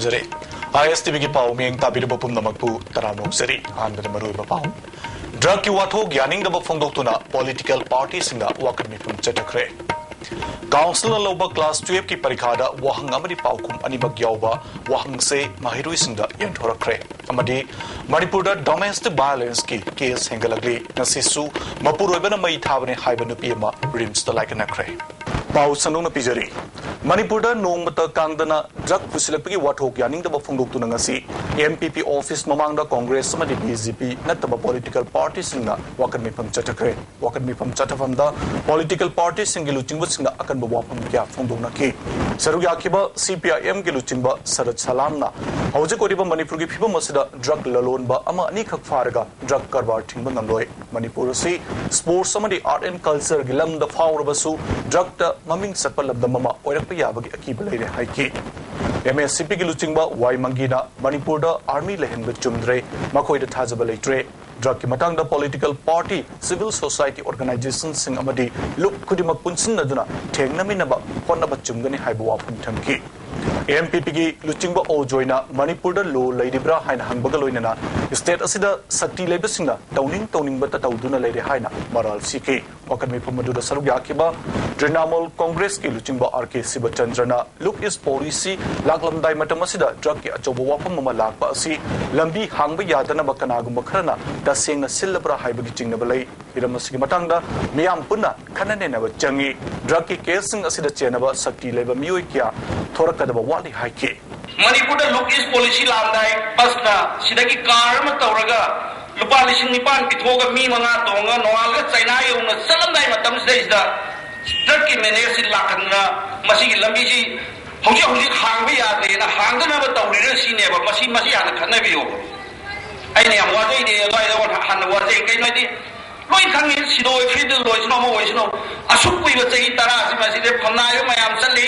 ꯊꯝꯖꯔꯦ ISTV ꯒꯤ ꯄꯥꯎ ꯃꯤꯡ ꯇꯥꯕꯤꯔꯕ ꯄꯨꯝꯅꯃꯛꯄꯨ ꯇꯔꯥꯃꯣꯛꯆꯔꯤ ꯑꯍꯥꯟꯕꯗ ꯃꯔꯨꯑꯣꯏꯕ ꯄꯥꯎ ꯗ꯭ꯔꯒꯀꯤ ꯋꯥꯊꯣꯛ ꯌꯥꯅꯤꯡꯗꯕ ꯐꯣꯡꯗꯣꯛꯇꯨꯅ ꯄꯣꯂꯤꯇꯤꯀꯦꯜ ꯄꯥꯔꯇꯤꯁꯤꯡꯅ ꯋꯥꯀꯠ ꯃꯤꯐꯝ ꯆꯠꯊꯈ꯭ꯔꯦ काउंसिल लौब क्लास 12 की परीक्षा वहंग पाखुम अनिमक यावबा वहंगसे महिरुइसिंग यंथोरख्रे मणिपुर डोमेस्टिक वायलेंस की केस हेंगलग्ली नसिसु मपुरोइबना मई थाबने हाइब नुपी अमा रिम्स लाइकनख्रे पाउ सनुना पिजरी मणिपुर नोंगमत कांगदना ड्रग पुसिलपगी वाथोक यानिंगदबा फोंदोक्तुना ngasi MPP ऑफिस ममांगदा कांग्रेस अमदि BJP नत्तबा पॉलिटिकल पार्टी सिंगना वाकन मिफम चटखरे वाकन मिफम चटफमदा पॉलिटिकल पार्टी सिंग लुचिंग सिंगना अकन वाफम क्या फोंदोंना की सरुग याखिबा CPIM के लुचिंग सरद सलामना हौजिक ओरिबा मणिपुर की फिबम असदा ड्रग ललोनबा अमा अनी खक फारगा ड्रग करबार थिंगबा नंगलोय मणिपुर से स्पोर्ट्स अमदि आर्ट एंड कल्चर गी लमदा फावरबसु ड्रग ता ममिंग सत्पा लमदा ममा ओरक याबगी अकीब लेरे हाइकी MSCP की लुचिंगबा वाई मंगीना मणिपुर आर्मी लेहनब चुमद्रे मखोइद थाजब लेट्रे ड्रग की मतंग political party civil society organisation सिंग अमदि लुक खुदिमक पुनसिनदुना थेंगनमिनब होनब चुमगनी हाइब वाफम थमकी MPP की लुचिंगबा ओजोइना मणिपुर लो लेरिब्रा हाइना हंगबगा लोइना स्टेट असिदा सक्ति लेबसिंगना तौनिंगबता तौदुना लेरे हाइना मराल सीके वकन मिफम मदुदा सरुग याखिबा तृणमूल कांग्रेस की लुचिंगबा RK शिवचंद्रना लुक इस पॉलिसी लाकलमदाई मतम असिदा ड्रग की अचौब वाफम ममा लाकपा असि लंबी हांगबा यादनबा कनागुम खरना तसेंगना सिल्लब्रा हाइबगी चिंगनबा लई हिरमसगी मतंगदा मियाम पुन्ना खननेनब चंगी ड्रग की केसिंग असिदा चेनबा सक्ति लेबा मियोय क्या थोरकदबा वाली हाइके मणिपुर लुक इस पॉलिसी लामदाई बसना सिदगी कार म तौरगा लुपा लिसिंग निपान पिथोगा मी मंगा तोंगा नोआलगा चाइना योंगा सलमदाई मतम सिदा ड्रग की मैनेज लाकनना मसी लंबी जी हौजी हौजी हांगबा यादेना हांगदनब तौरिरा सिनेबा मसी हाना खनबियो आइने याम वाजै दे लाइदा हाना वाजै कैनदि लोई खंगे सिदोय फिद लोइसनो मो ओइसनो असुक कुइबा चही तरा सिमासिदे फमनायो मयाम चले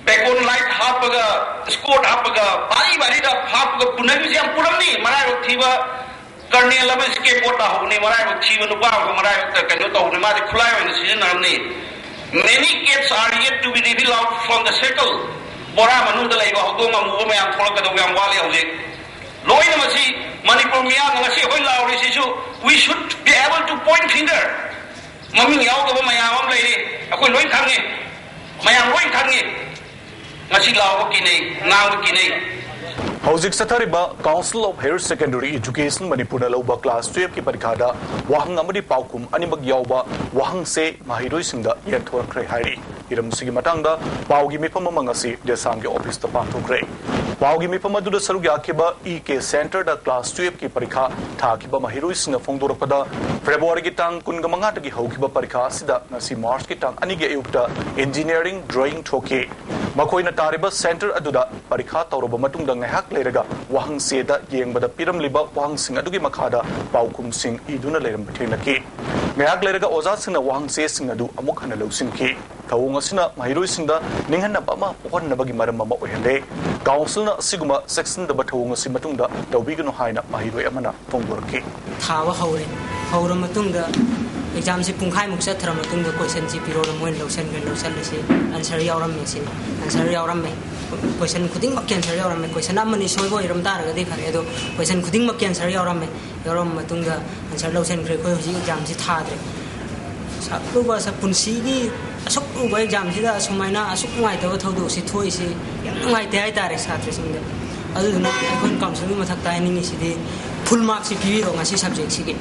बैकग्राउंड लाइट हापगा स्कोट हापगा बारी दा हापगा पुनगी से हम पुरमनी मराय थीबा करने लब स्केप बोट होने मराय थीबा नुपा को मराय कनो तो ने मादे खुलाय होने season नरमनी many kids are yet to be revealed out from the circle bora manu da laiba hogdong amu ma yam thol ka do yam wali hoje loina masi manipur miya ngasi hoi lauri sisu we should be able to point finger mami yaw da ma yam am lai akoi loi khange mayam loi khange ngasi lawo ki nei naw ki nei हौजिक सथरिबा council of higher secondary education Manipur लौबा class 12 की परीक्षा वहंग अमदि पाउकुम अनिमक यावबा वहंग से महिरोइसिंग यथोरख्रे हाइरि इरमसिगी मतंगदा पाउगी मिफम मंगसी देसाम के office त पाथोख्रे पाउगी मिफम अदुदा Serug याखिबा EK centre दा class 12 की परीक्षा थाखिबा महिरोइसिंग फोंदोरपदा फेब्रुवारी की तांग 15 तगी हौखिबा परीक्षा सिदा नसी मार्च की तांग अनिगे अयुक्ता इंजीनियरिंग ड्राइंग ठोके मखोइना तारिबा सेंटर अदुदा परीक्षा तौरबा मतुंगदा ngahak लेरगा वहंग सेदा येंगबदा पिरमलिबा वहंग सिंग अदुगी मखादा पाउकुम सिंग इदुना लेरम थेनकी ngahak लेरगा ओजा सिंगना वहंग से सिंग अदु अमुक हना लौसिनकी थौंग असिना महिरोइ सिंगदा निंगहना बमा होननबगी मरम अमा ओहले काउंसिलना असिगुमा सेक्शन दबा थौंग असि मतुंगदा तौबिगनु हाइना महिरोइ अमना फोंगोरकी थावा हौरे मतुंगदा एग्जाम से पुंखाई मुक चथरा मतुंगदा क्वेश्चन जी पिरोना मोइन लौसनसे आंसर यावरम से आंसर यावरम क्वेश्चन खुदिंग मक कैंसर यावरम क्वेश्चन अमनि सोइबो इरम तारगदि खरे अदो क्वेश्चन खुदिंग मक कैंसर यावरम मतुंगदा आंसर लौसनख्रे खो हजि एग्जाम से थाद्रे साकुबा स पुंसीगी असुक उबा एग्जाम सिदा सुमाइना असुक नुवाइतबा थौदो सि थोइसि याम नुवाइते हाय तारे छात्र सिंगदा अदुना अखोन काउंसिल की मथक ताइनिंग सिदि फुल मार्क सि पिबिरो ngasi सब्जेक्ट सिगे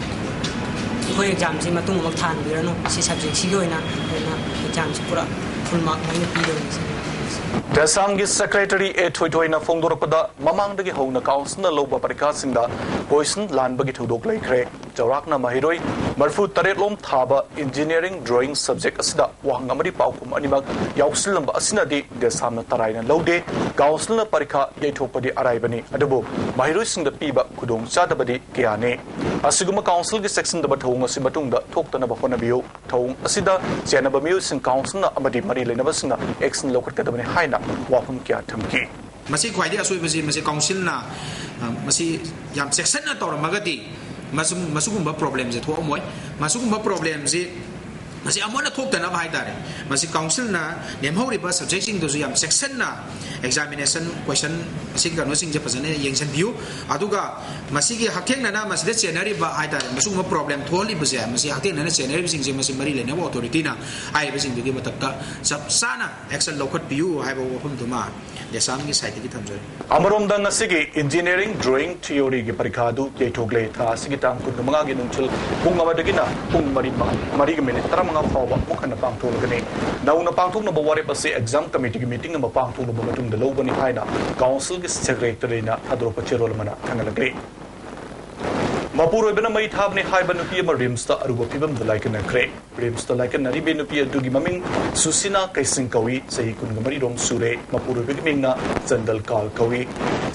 कोई एग्जाम से मतुंग मक थान बिरनो सि सब्जेक्ट सिगे ओइना एग्जाम से पूरा फुल मार्क ननि पिरो देसाम की सेक्रेटरी ए थोइथोइना फोंदोरपदा ममांगदगी हौना काउंसिल लौबा परीक्षा सिंगदा क्वेश्चन लानबगी थौदोक लेख्रे चौराकना महिरोइ मरफु तरेट लोम थाबा इंजीनियरिंग ड्राइंग सब्जेक्ट असिदा वहंग अमदि पाउकुम अनिमक याउसिलंबा असिनादि देसामना तराइना लौदे काउंसिल परीक्षा यैथोपदि अराइबनी अदुबो महिरोइ सिंगदा पीबा खुदोंग चादबदि कयाने असिगुम काउंसिल की सेक्शन दबा थौंग असि मतुंगदा थोक्तनबा होनबियो थौंग असिदा चेनबा मिउ सिंग काउंसिल अमदि मरि लेनबा सिंगा एक्शन लौखटकदबनि हाइना वाफम क्या थमकी मसी ख्वाइदि असोइबसि मसी काउंसिलना मसी याम सेक्शन तौरमगदि मसुगुम्बा प्रॉब्लम से थोमोय मसुगुम्बा प्रॉब्लम से masi amona thokdana bhai tare masi council na nemhori ba subjecting to yam section na examination question sing kanu sing je phajane yengsan view aduga masi gi hakeng na masi de chenari ba hai tare masu ma problem tholi bse masi hakeng na chenari sing je masi mari le na authority na ai ba sing gi matakka sab sana action lokot view hai ba wafum duma desam gi site gi thamjoi amarom da ngasigi engineering drawing theory gi parikha du ke thogle tha sigi tang kun manga gi nungchul pung amadagina pung mari gi minute taramanga fawa mukhana pang thulgani nauna pang thuk na baware pase exam committee gi meeting ma pang thulu matung da lobani haina council gi secretary na adro pachirol mana thangalagre Manipuri bena mai thabne haiba nupi ma rims ta aruba pibam dalai kana kre rims ta like na ribe nupi adugi maming susina kaising kawi sei kun gamari rom sure Manipuri bigming na sandal kal kawi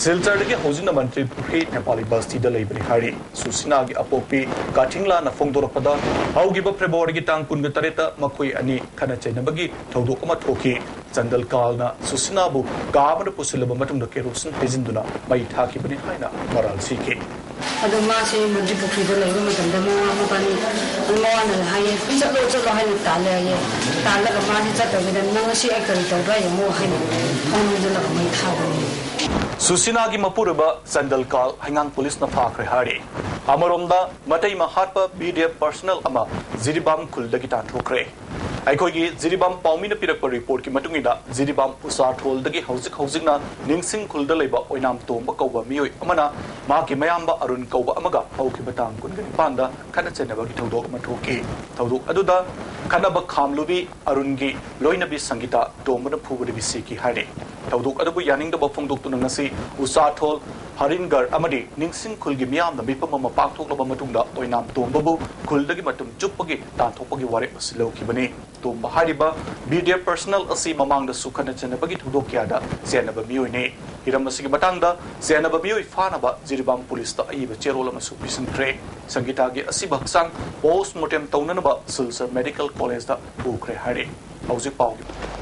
silchar ge hojina mantri puri nepali basti dalai bani hari susina gi apopi kathingla na fongdor pada haugi ba february gi tang kun ga tareta makoi ani khana chaina bagi thodok ma thoki sandal kal na susina bu gamar pusilaba matung da kerosin hejinduna mai thaki bani haina maral sike Ada masih Manipuri dah lagi macam demo apa pani, mau nak hai, cakap hai tala ye, tala ke masih cakap kita nasi ekor itu yang mau hai, kamu jelah kami tahu. Susina gi Manipuri sandal kal hangang polis na phakre hari amaromda matai mahatpa BDF personnel ama ziribam kuldagi ta thokre aikoi ziribam paumina pirak report ki matungina ziribam usa thol dagi housing na ningsing khulda leiba oinam tomba kauba mioi amana ma ki mayamba arun kauba amaga hauki batang kungani panda khana chenaba gi thodok ma thoki thodok aduda khanaba khamlubi arungi loinabi sangita tomba phubudi bisi ki hari thodok adubu yaning da bafong dok tunang nasi usa thol haringar amadi ningsing khulgi miyam na mipam ma pakthok laba matungda oinam tomba bu khuldagi matum chupagi tanthokpagi ware basilo ki bani tomba hariba BDF personnel asi mamang da sukhana chenabagi thodok kyada senaba mioi ne hiram asigi batangda senaba mioi fanaba ziribam police ta aiba cherol ma su pisin kre sangita gi asi baksang post mortem taunanaba sulsar medical college da ukre hari hausi pau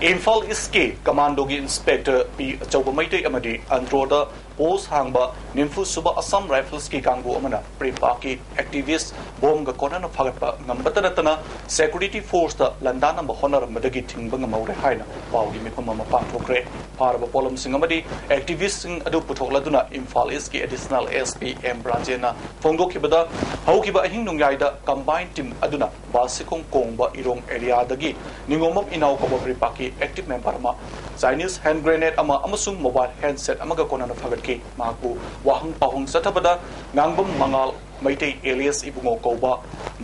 Infal iske commando gi inspector P chauba maitai amadi androda post hangba ninfu suba Assam rifles ki kangbu amana prepa ki activist bom ga kona na phagatpa ngambatana security force da landana ba honor madagi thingba ngamaure haina pawgi mi phama pa thokre parba polum singamadi activist sing adu puthokladuna Infal iske additional SP M Rajena phongdo kibada haukiba ahing nungyai da combined team aduna basikong kongba irong area dagi ningomam inaw ko prepa ki active member ma Chinese hand grenade ama amasung mobile handset amaga kona na phagatki maku wahang pahong satabada ngangbam mangal maitai alias ibungo koba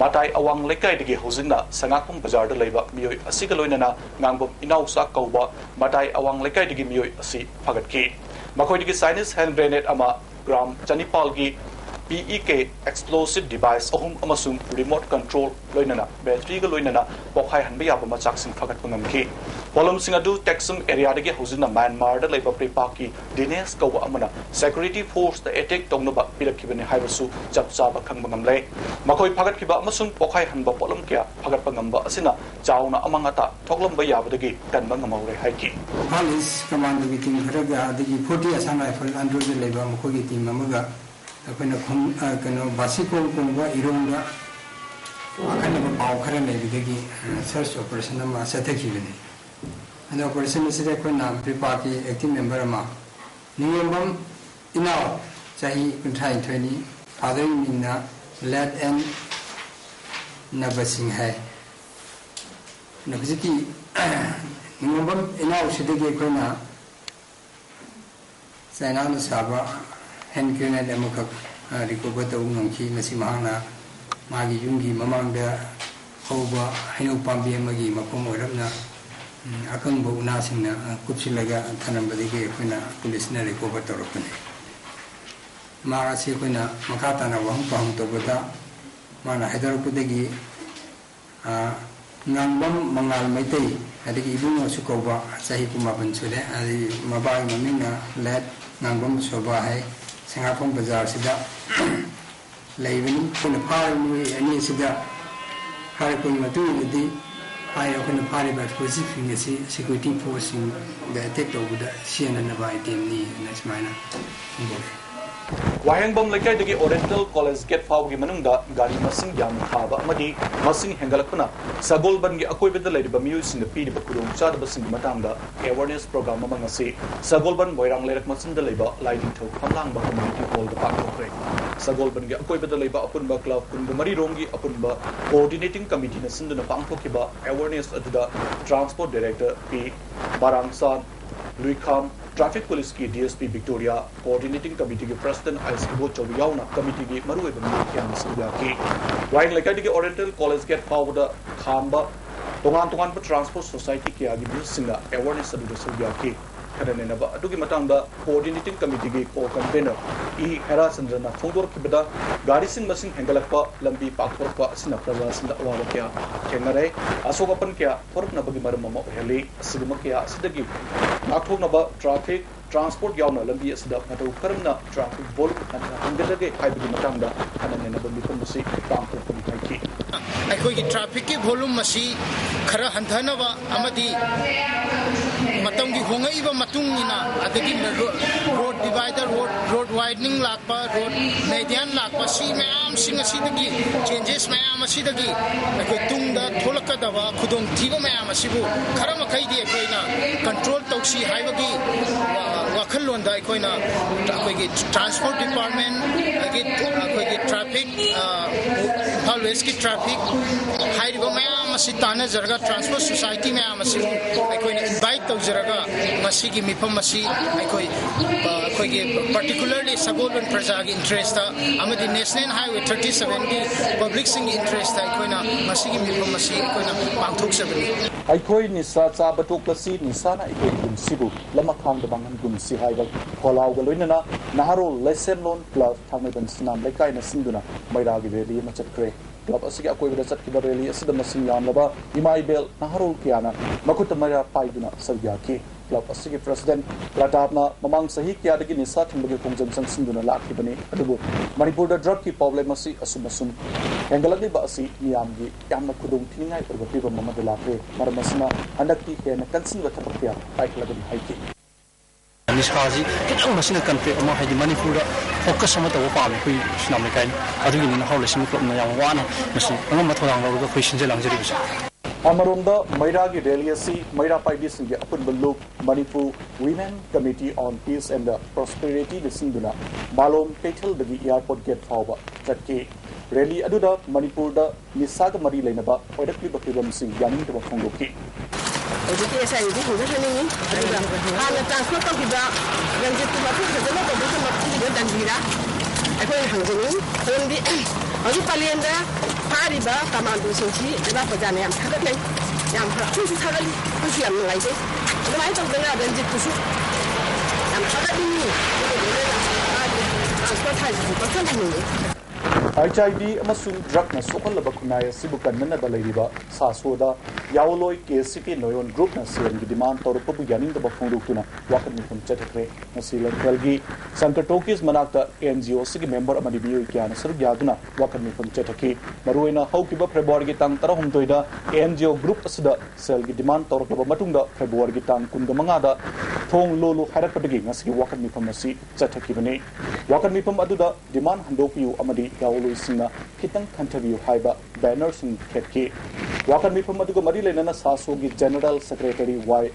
matai awang lekai digi hosingna sangakung bazar da leiba mioi asiga loinana ngangbam inausa koba matai awang lekai digi mioi asi phagatki makoi digi Chinese hand grenade ama gram chanipalgi PEK explosive device ahum amasung remote control loinana battery ga loinana pokhai hanba yaba machak sing phagat pangamki polum sing adu texum area dagi hosina Myanmar da leiba prepaki Dinesh kawa amana security force the attack tongnoba pirakibane haibasu chapchaba khangbangamle makoi phagat kiba amasung pokhai hanba polum kya phagat pangamba asina chauna amangata thoklamba yabadagi tanba ngamaure haiki police command meeting haraga adigi 40 asam rifle andro de leiba makoi team amaga अपने कनो बासिको कुंबा इरोंगा आखने में पाव खरे नहीं बिदेगी search operation में आशा थी बिने अन operation में से कोई नाम प्रिपा की एक्टिव मेंबर में नियमम इनाव चाही कुंठाई थोनी फादर मिना लेट एंड नबसिंग है नबसिकी नियमम इनाव सिद्धि कोई ना चाइना ने साबा hand grenade amukak recover to ngangki masi mahana magi yungi mamangda hoba hainu pambi magi mapom oramna akang bo na singna kupsilaga thanambadi ge koina police na recover to rokne mara si koina makata na wang pang to boda mana haidar pudagi ngangbam mangal maitai adigi ibungo sukoba sahi kumaban sude adi mabai maminga let ngangbam soba hai Singapore Bazaar sida laibani kuna phari ani sida phari ko matu di ai kuna phari ba positive ni security force da attack to buda siana na ba item ni na smaina ngore Wahengbam lekai dagi Oriental College Gate Fau gi manungda gari masing yam khaba amadi masing hengalakuna Sagolban gi akoi beda lady ba music the pidi ba kudong chad ba sing matangda awareness program amang ase Sagolban boirang lerak masing da leba lighting thok phamlang ba community hall da pak thokre Sagolban gi akoi beda leba apun ba club kun mari rom gi apun ba coordinating committee na sindu na pang thokiba awareness aduda transport director P Barangsan Luikam Traffic Police की DSP Victoria Coordinating Committee के President Aisbo Chowiyauna Committee की मरुए बंदी सिया की wine लेकर के Oriental College Gate Fawda खांबा तोंगान पर Transport Society के आगे भी सिंगा awareness अदुद सिया की खरने नबा अदुगी मतंगदा Coordinating Committee की co-convener ई हेरा चंद्रना फोंदोर की बदा गाड़ी सिंग मसिंग हेंगलकपा लंबी पाकथोरपा सिना प्रजा सिंदा अवाब क्या खेंगरे अशोकपन क्या थोरक नबगी मरम मम हेली सिगम क्या सिदगी नाथोनबा ट्रैफिक ट्रांसपोर्ट यावना लंबी असदा मतौ करमना ट्रैफिक बोल हंगदगे हाइबगी मतंगदा खनने नबगी फमसी काम करपन हाइकी अखोई ट्रैफिक की वॉल्यूम मसी खरा हंधनबा अमदी मतंगी होंगईबा मतुंगिना अदगी रोड डिवाइडर रोड वाइडनिंग लाकपा रोड मेडियन लाकपा सी मैम सिंग असीदगी चेंजेस मैम असीदगी अखोई तुंगदा थोलकदबा खुदोंग थीबा मैम असीबु खरा मखैदी अखोइना कंट्रोल तौसी हाइबगी वाखलोंदा अखोइना अखोइगी ट्रांसपोर्ट डिपार्टमेंट अखोइगी ट्रैफिक इम्फाल वेस्ट की ट्रैफिक हाइरिबा मैम असी ताना जरगा ट्रांसपोर्ट सोसाइटी मैम असीबु अखोइना इनवाइट तौजरगा मसीगी मिफम मसी अखोइगी पर्टिकुलरली सगोलन प्रजा की इंटरेस्ट अमदी नेशनल हाईवे 37 की पब्लिक सिंग इंटरेस्ट अखोइना मसीगी मिफम मसी अखोइना पांगथोकसबनी अखोइ निसा चाबतोकलसी निसाना अखोइ गुमसिबु लमखांग दबांगन गुमसि हाइबल खोलाव गलोइना नाहरोल लेसेनलोन क्लब थांगबन सिनाम लेकाइना सिंदुना मैरागी रेली मचतक्रे क्लब असि अकोइबदा चतकिबा रेली असि मसिंग यामलबा इमाइबेल नाहरोल कियाना मखुत मरा पाइदुना सब्याकी क्लब असि के प्रेसिडेंट लटाबना ममांग सही कियादगी निसा थिंबगे खोंजन संसिंदुना लाखिबनी अदुबु मणिपुर द ड्रग की प्रॉब्लम असि असुमसुम हेंगलगिबा असि मियामगी यामना खुदुंग थिनिंगाइ परबा पिबा ममद लाखे मरमसना हंदक्ति हेना कंसिंग थपकिया पाइकलगनि हाइकी निष्काजी कितने मशीन कंट्री अमा है मणिपुर फोकस अमा तब पाम कोई सुनाम लेकाइन अदुगी नि हाउलेसिंग क्लब ना याम वाना मसी अंगम मथोरांग लौगा कोई सिंजे लांजरी बिस अमरोंदा मैरागी रैलीसी मैरा पाइडी सिंगे अपन बल्लुक Manipur women committee on peace and prosperity लिसिंगुना मालोम कैथल दगी एयरपोर्ट गेट फावबा चटके रैली अदुदा मणिपुर दा निसाग मरी लेनबा ओडकली बकिबम सिंग यानिंग तब फोंगोकी Jadi saya itu sudah senang ini. Kalau transport kalau kita yang itu macam saja lah, kalau kita macam itu dan bila, aku yang hang ini, kalau di, kalau kalian dah hari bah kamandu sini, dah perjalanan yang sangat leh, yang khusus sangat khusus yang lain je. Kalau macam tu dengar dan jadi khusus, yang sangat ini, transport hari itu macam ini. HIV अमसुंग drug न सोखलबा खुनाय सिबु कन्ननबा लैरिबा सासोदा यावलोय केसिके Noyan group न सेरगी demand तौरपबु यानिंगदबा फोंदुक्तुना वाकन मिफम चटखरे नसी लखलगी संकटोकिस मनाक्ता NGO सिगी member अमदि बियो क्यान sir यादुना वाकन मिफम चटखि मरुइना हौकिबा February गी तांग 13 दा NGO group असदा सेलगी demand तौरपबा मतुंगदा February गी तांग 15 दा थोंग लोलो हारपदगी नसी वाकन मिफम नसी चटखिबने वाकन मिफम अदुदा डिमांड हंदोपियु अमदि यावलोइसिंगना खितंग खंथबियु हाइबा बैनर सिंग खेतके वाकन मिफम अदुगा मरि लेनना सासोगी जनरल सेक्रेटरी वाई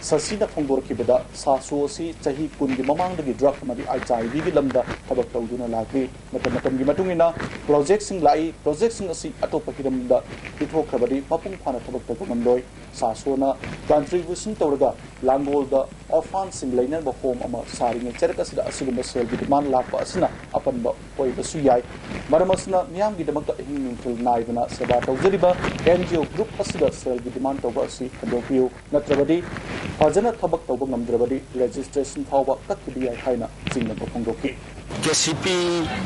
ससीना फोंदोरखिबदा सासोसी चाही कुनगी ममांगदगी ड्रग मदि HIV गी लमदा थबक तौदुना लागri मतमतमगी मतुंगिना प्रोजेक्ट सिंग लाई प्रोजेक्ट सिंग असि अतोप हिरमदा पिथोखबदि मपुंग फाना थबक तगमंदोय सासोना कंट्रीब्यूशन तौरगा लांगोलदा ऑर्फन सिंग लेनर होम अमा सारिंग चरकसदा असिगुम सेलगी डिमांड लापा असना अपनबा ओइबसु याय मरमसना मियामगी दमक हिंगनिंगथल नाइबना सेवा तौजरिबा NGO ग्रुप असदा सेलगी डिमांड तौबा असि खंदोपियु नत्रबदि फजना थबक तौबा ngमद्रबदि रजिस्ट्रेशन फावबा कक्किबि याय हाइना चिंगना फोंदोकी KCP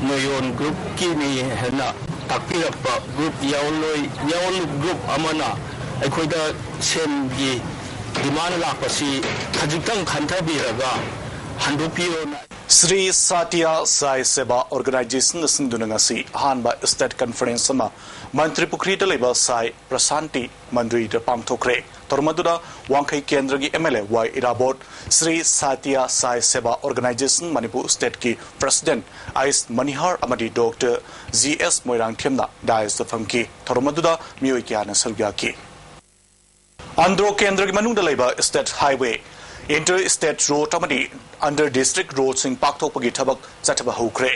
नोयन ग्रुप की मी हेना ताकिरपा ग्रुप यावलोय ग्रुप अमना अखोइदा सेमगी डिमांड लापसी खजितंग खंथबिरगा हंदोपियोना Sri Satya Sai Seva Organization Sindunangasi Hanba State Conference Sama Mantri Pukri Deliver Sai Prasanti Mandri de Pamtokre Tormadura Wankai Kendragi MLA Y Irabot Sri Satya Sai Seva Organization Manipur State Ki President Ais Manihar Amadi Dr. Z.S. Moirang Themna Dias the Funky Tormadura Muikiana Salgaki Andro Kendragi Manunda Labor State Highway Interstate road amadi under district roads sing pakthok pagi thabak chataba hokre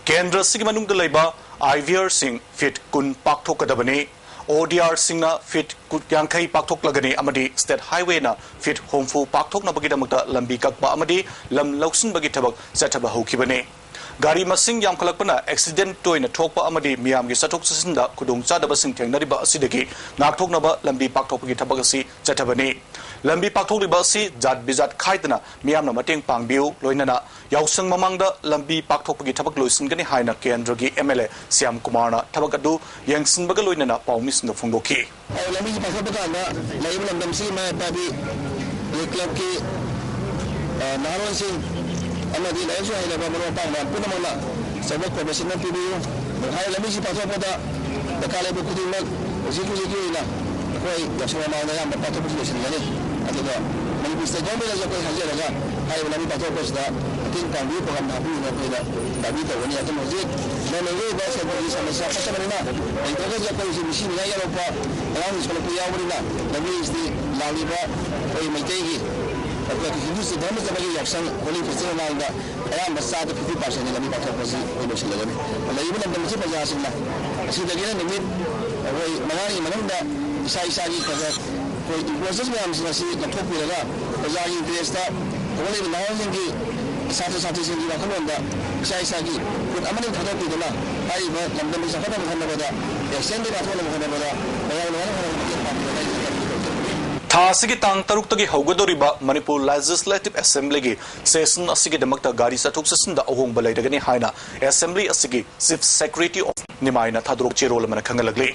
kendra sig manung da leiba IVR sing fit kun pakthok kadabani ODR sing na fit yankai pakthok lagani amadi state highway na fit homfu pakthok na bagi damakta lambi kakba amadi lam loksin bagi thabak chataba hokibani gari masing yam khalakpana accident toina thokpa amadi miyam gi sathok sasinda kudung chadaba sing thengnariba asidagi ngakthoknaba lambi pakthok pagi thabak asi chathabani lambi pakthok riba si jat bijat khaidana miyamna mateng pangbiu loinana yausang mamangda lambi pakthok pagi thabak loisin gani haina kendra gi MLA Siam Kumarna thabak adu yangsin baga loinana paumis no phongdoki lambi pakthok baga na laim lamdam si ma pabi club ki naron sing amadi la yasu ila bamro pangna punamala sabak ko besin pibiu hai lambi si pakthok pada dakale bu kudimak ziku ila koi yasu ma na yam pakthok besin gani aduga Manipur State Government as a koi hajaraga hai lambi pakthok besda tin pangbiu program nabi na koi da dabi ta wani atam mojit na mengo ba sa bagi samasya pasamanina ai toga ja koi si misi na yalo pa alam is koi yawrina lambi is di laliba koi maitegi Tapi Hindu se dhamma sabagi yakshan holy festival na inda ayam basa to 50% ni lambi pakthok basi koi besin lagani ala ibn lambi se pajasin na asi dagina nimit koi mangani manunda isa gi kaza koi process में हम सिर्फ ना थोप मिलेगा बाजार interest था कोई भी नाव जिंगी साथ जिंगी ना खबर होता ऐसा की कुछ अमल थोड़ा भी देना आई बात लंबे में सफर में करना पड़ा एक्सटेंड का थोड़ा करना पड़ा बाजार में Thasigi tang taruk tagi haugadoriba Manipur Legislative Assembly gi session asigi damakta gari sathuk sasinda ahong balai dagani haina Assembly asigi Chief Secretary of Nimaina thadrok cherol mana khangalagli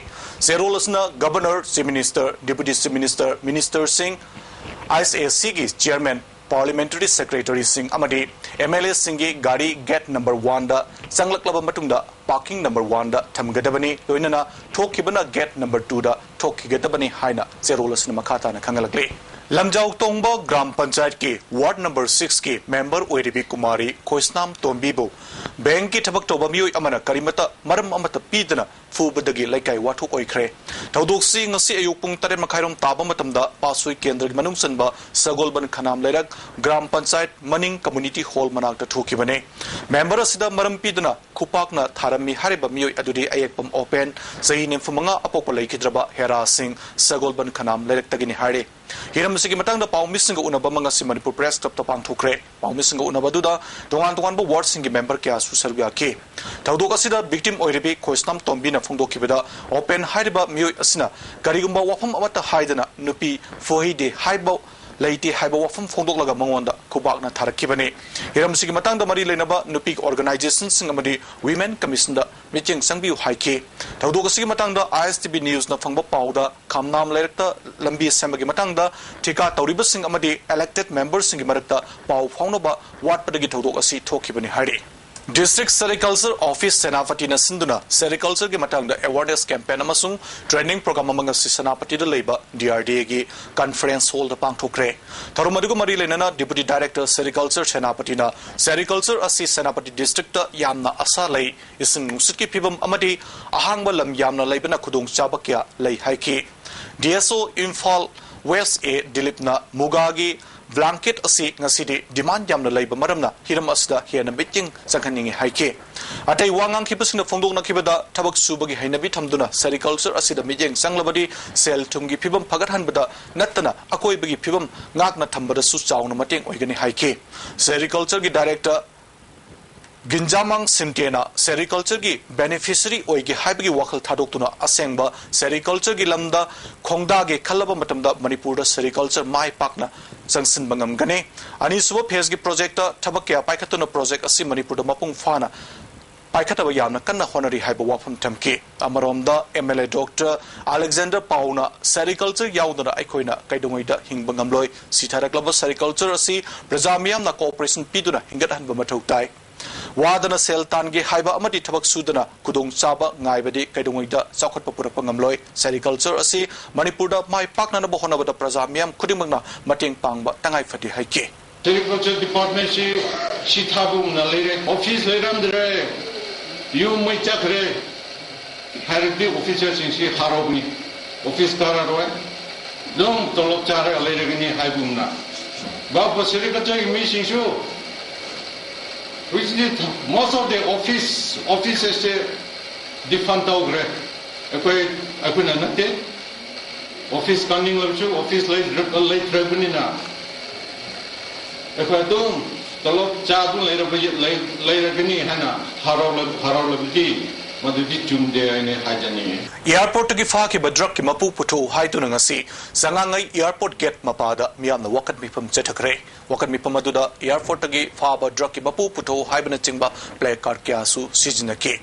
serol asna Governor, Chief Minister, Deputy Chief Minister, Minister Singh ISAC gi Chairman Parliamentary Secretary Singh amadi MLA Singh gi gari gate number 1 da sanglak matungda parking number 1 da thamgadabani loinana thokibana gate number 2 da thokhigadabani haina zerolas na makhata na khangalakli lamjau tongba gram panchayat ki ward number 6 ki member oiribi kumari khoisnam tombibo bank ki thabak toba mioi amana karimata maram amata pidana fubadagi laikai wathuk oikhre thaudoksi ngasi ayuk pung 3 makhairom taba matamda pasui kendra manung sanba sagolban khanam lairak gram panchayat maning community hall manak ta thukibane member asida maram pidana khupakna tharami hariba mioi adudi ayekpam open sahi nemfumanga apokpa laikhidraba hera singh sagolban khanam lairak tagini hare hiram sigi matang da pau missing unaba manga si Manipur Press Club to pang thukre pau missing unaba du da dongan bo ward singi member kya social ga ke thaudo asida victim oiribi khoisnam tombi na phongdo kibeda open hariba mioi asina karigumba wafam amata haidana nupi fohide haibo laiti haiba wafam phongdok laga mangonda khubak na tharakibani hiram sigi matang da mari lenaba nupi organization sing amadi women commission da meeting sangbi haike thaudo sigi matang da ISTV news na phangba pauda khamnam lerekta lambi sembagi matang da thika tauriba sing amadi elected members sing marakta pau phaunoba ward padagi thaudo asi thokibani hari District Sericulture Office Senapati na sinduna Sericulture gi matang da awareness campaign amasung training program amang si Senapati da leiba DRDA gi conference hall da pangthokre tharumadigo mari lenana Deputy Director Sericulture Senapati na Sericulture asi Senapati district ta yamna asa lei ising nungsit ki phibam amadi ahangba lam yamna leibana khudung chabakya lei haiki DSO Imphal West A Dilipna Mugagi blanket asi ngasidi demand yamna leiba maramna hiram asda hiana meeting sanghaningi haike atai wangang khipasina phongdok na khibada thabak subagi hainabi thamduna sericulture asida meeting sanglabadi sel thumgi phibam phagat hanbada nattana akoi bagi phibam ngakna thambada su chauna mateng oigani haike sericulture gi director Ginjamang Simtena sericulture gi beneficiary oigi haibagi wakhal thadoktuna asengba sericulture gi lamda khongda ge khalaba matamda Manipur da sericulture mai pakna sangsin bangam gane ani suba phase gi project ta thabakya paikhatuna project asi Manipur da mapung fana paikhataba yamna kanna honari haiba wafam tamki amaromda MLA Dr. Alexander Pauna sericulture yaudana aikoina kaidongoida hingba ngamloi sitharaklaba sericulture asi prajamiyam na cooperation piduna hingathanba mathau tai wadana sel tange haiba amadi thabak sudana kudong chaba ngaibadi kaidongoida chawkhatpa purapa ngamloi sericulture asi manipurda mai pakna na bohonabada prajamiyam khudimangna mateng pangba tangai phati haike Agriculture Department she thabu na lere office leram dere you mai chakre hardi officers in she harobni office kararwa dong tolok chara lere gini haibumna ba agriculture mission show which did most of the offices different ogre akoi na nate office coming level office late revenue na Ekwadung tolok jadul layer gini hana harau lebih madudi jumde ini hajani. Airport ki fa ki badrak ki mapu puto hai tu ngasi sangangai airport gate mapada miam na wakat mipam chetakre wakat mipam aduda airport ki fa badrak ki mapu puto hai bana chingba placard kya su sijinaki.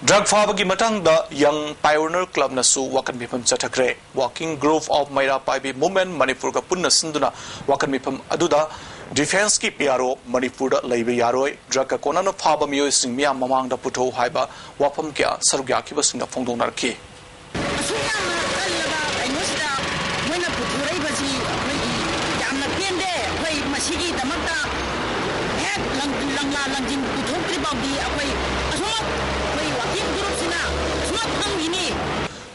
Drug Fabagi Matanga Young Pioneer Club Nasu Wakan Mipam Chatakre, Walking Grove of Maira Paibi Movement, Manipurga Punna Sinduna, Wakan Mipam Aduda, Defense Ki Piaro, Manipurda Laibi Yaroi, Draka Konano Faba Mio Mia Mamang da Puto Haiba, Wapam Kia, Sarugaki was in the Fondonarki.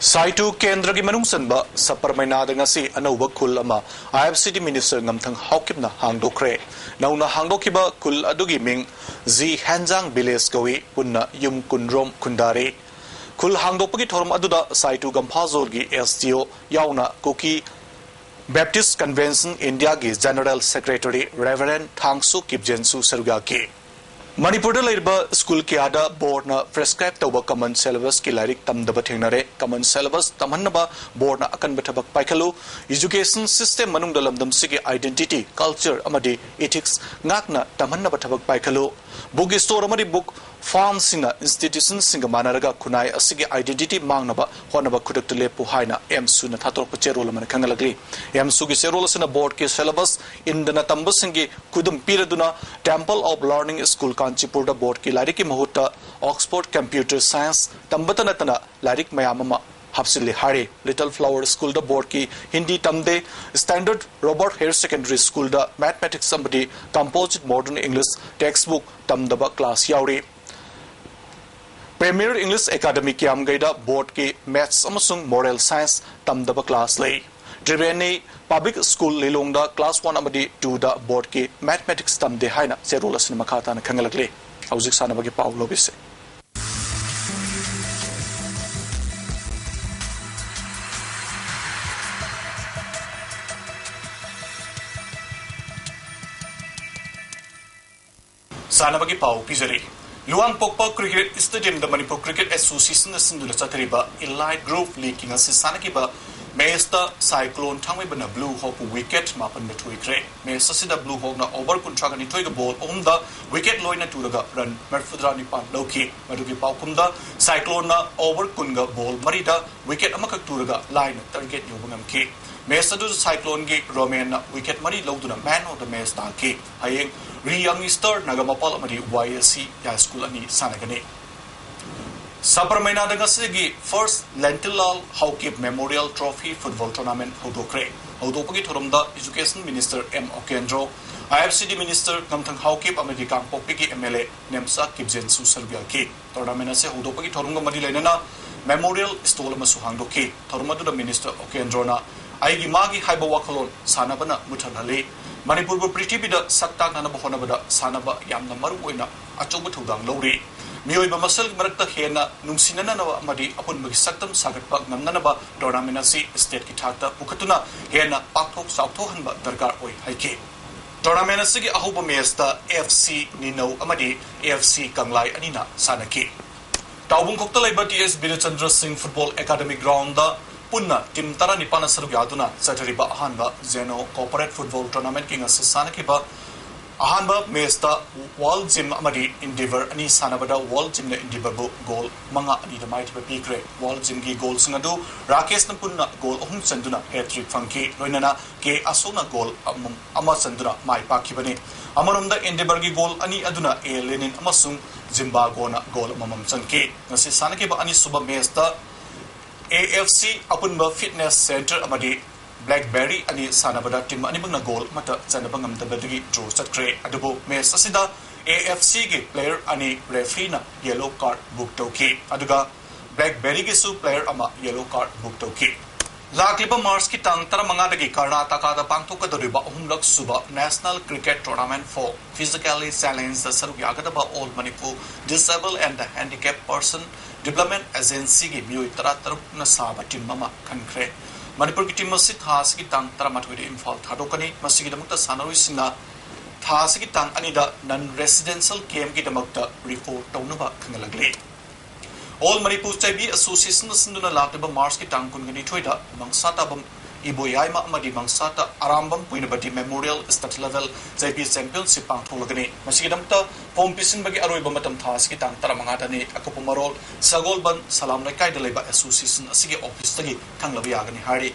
Saitu Kendra gi manung sanba saparmaina dengasi anauba kul ama IFCD Minister ngamthang haukipna hangdokre nauna hangdokiba kul adugi ming zi hanjang village gawi punna yum kunrom kundare kul hangdopagi thorum aduda Saitu Gampazor gi SDO yauna Koki Baptist Convention India gi General Secretary Reverend Thangsu Kipjensu Sarugaki Manipur Laiba School Kiada Board na prescribed to common syllabus Kilarik Tam the Batinare, common syllabus Tamanaba, Board na Akan Batabak Paikalu, education system Manung Dalamdam Siki identity, culture, Amadi, ethics, Nakna, Tamanna Batabak Paikalu, book is store Amadi book, farm singer, institutions singer Manaraga Kunai, a Siki identity Mangnaba, Honaba Kudakule Puhaina, M. Suna Tato Pucherola Kangalagli, M. Sugiserolas in a board case syllabus in the Natambasingi Kudum Piraduna, Temple of Learning School. Kanchipur board ki lariki mahuta Oxford Computer Science tambatanatana larik mayamama hapsili hari Little Flower School da board ki Hindi tamde Standard Robert Hare Secondary School da Mathematics somebody Composite Modern English textbook tamdaba class yauri Premier English Academy ki amgaida board ki Maths amasung Moral Science tamdaba class lay Triveni Public School Lilongda Class 1 Amadi 2 da board ki Mathematics tam de haina serula sinema khata na khangalakle auzik sana bagi pau lobise sana bagi pau pizari Luang Pokpa Cricket Stadium the Manipur Cricket Association na sindula chatriba Elite Group League nga sisana kiba Mesta Cyclone Tangwe Bana Blue Hawk wicket Mapan the Twigre. Mesta Sida Blue Hawk na over Kuntragani Toiga ball on the wicket Loina Turaga run Merfudra Nipan Loki, Maduki Paukunda, Cyclone na over Kunga ball Marida, wicket Amaka Turaga line target Yobungam K. Mesta do Cyclone Gate Roman wicket Mari Loduna man of the Mesta K. Haying Re Youngster Nagamapal Mari YSC Ya School Ani Sanagane. Saparmaina Dagasigi first Lentilal Haukip Memorial Trophy Football Tournament Hodokre. Hodopagi Torumda Education Minister M. Okendro, IFCD Minister Kamthang Haukip American Popiki MLA Nemsa Kipjensu Serbiaki. Tournament se Hodopagi Torunga Madilena Memorial Stolamasu Hangdoki. Torumadu the Minister Okendrona. Aigi Magi Haiba Wakalon, Sanabana Mutanale. Manipur Pritibida Sakta Nanabohonabada Sanaba Yamna Maruina, Achobutudang Lori. Miyoi ba masal marakta hena nungsinana na madi apun bagi saktam sagatpa ngamnana ba tournament si state ki thakta pukatuna hena pakthok sauthohan ba darkar oi haike tournament si gi ahuba mesta FC Nino amadi AFC Kanglai anina sanaki taubung kokta laiba TS Birachandra Singh Football Academy ground da punna tim tara nipana sarug yaduna satariba ahanba Zeno Corporate Football Tournament king sanaki ba Ahanba Mesta World Gym Amadi Endeavor Ani Sanabada World Gym Endeavor goal Manga Ani the Mighty Picre World Gym Gi goal Singadu Rakesh Nampuna goal Ohun Sanduna hat-trick Funky Loinana K Asona goal Ama Sandura Mai Pakibani Amarunda Endeavor Gi goal Ani Aduna A Lenin Amasung Zimbagona goal Mamam Sanke Nasi Sanakiba Ani Suba Mesta AFC Apunba Fitness Center Amadi Blackberry ani sanabada team ani bangna goal mata chanabangam dabadagi draw chatkre adubo match asida AFC ge player ani referee na yellow card book toki aduga Blackberry ge su player ama yellow card book toki lakliba March ki tang taramanga dagi Karnataka da pangthoka doriba ahumlak suba National Cricket Tournament for physically challenged saruk yagadaba all Manipur Disabled and the Handicapped Person Development Agency ge mioi tarataruk na saba team mama khankre Manipur ki team masih thas ki tang taramathui de infal thadokani masigi damakta sanaroi singna thas ki tang anida non residential camp ki damakta report taunaba khangalagli All Manipur Chaibi Association sinduna lakdaba March ki tang kungani thoida mangsata bam iboyaima amadi mangsata arambam puinabati memorial state level Chaibi championship pang tholagani masigi damta competition bagi aroi bamatam thas ki tang taramanga dani akopomarol sagolban salam laikai da leba association asigi office tagi khanglabi agani hari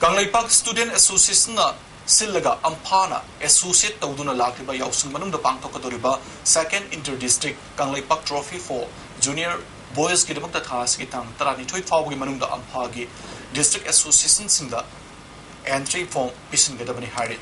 Kanglaipak Student Association na sillaga amphana associate tawduna lakliba yausung manungda pangthokadoriba 2nd Inter-District Kanglaipak Trophy for Junior Boys ki damakta thas ki tang tarani thoi fawgi manungda amphagi District Association singda entry form pisin gedabani hari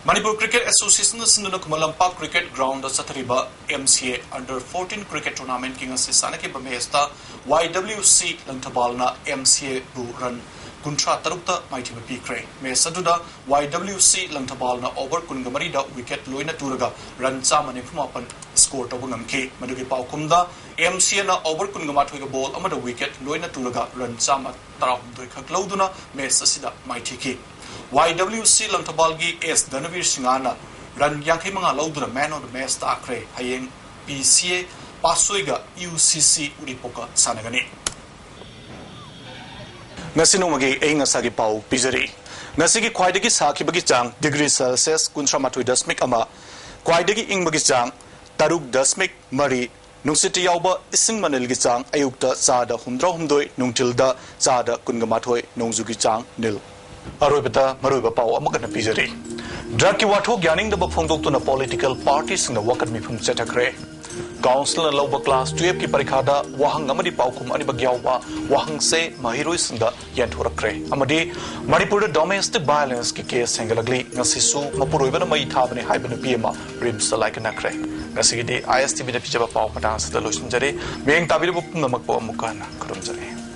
Manipur Cricket Association sinduna kumalampak cricket ground da sathariba MCA under 14 cricket tournament king asisana ke bamesta YWC Lanthabalna MCA bu run Kuntra Tarukta Mighty Pikre. May Saduda YWC Lanthabalna over Kungamari da wicket Loina Turaga run Samani Pumapan score Tabungam K. Maduki Paukumda MCA na over Kungamatwiga ball amada wicket Loina Turaga run Sama Taram Duika Clauduna May Sasida Mighty K. YWC Lanthabalgi S. Danavir Singana run Yankimanga Lauduna man of the Mass Takre Hayeng PCA Pasuiga UCC Uripoka Sanagani. Nasinumagi Aingasagi Pau Pizari. Nasigi Quidagi Saki Bagijang, degree Celsius, Kuntramatui Dasmik Ama, Quidagi Ingmagijang, Taruk Dasmik, Mari, Nungsiti Yauba, Ising Manilgijang, Ayukta, Zada, Humdra Humdoi, Nungtilda, Zada, Kungamatoi, Nungzugijang, Nil. Arubita, Maruba Pau, Amagana Pizari. Draki Wato, Gyanning the Bafongok to the political parties in the Wakami from Zetakre. Council and lower class 12 ki parikada wahang amadi paukum ani bagyawa wahang se mahiroi sinda yanturakre amadi Manipur domestic violence ki case hengalagli ngasisu mapuroibana mai thabani haibana pma rims like nakre ngasigi ISTV da pichaba pau patang sa losin jare meng tabir bu namakpo amukana kurumjare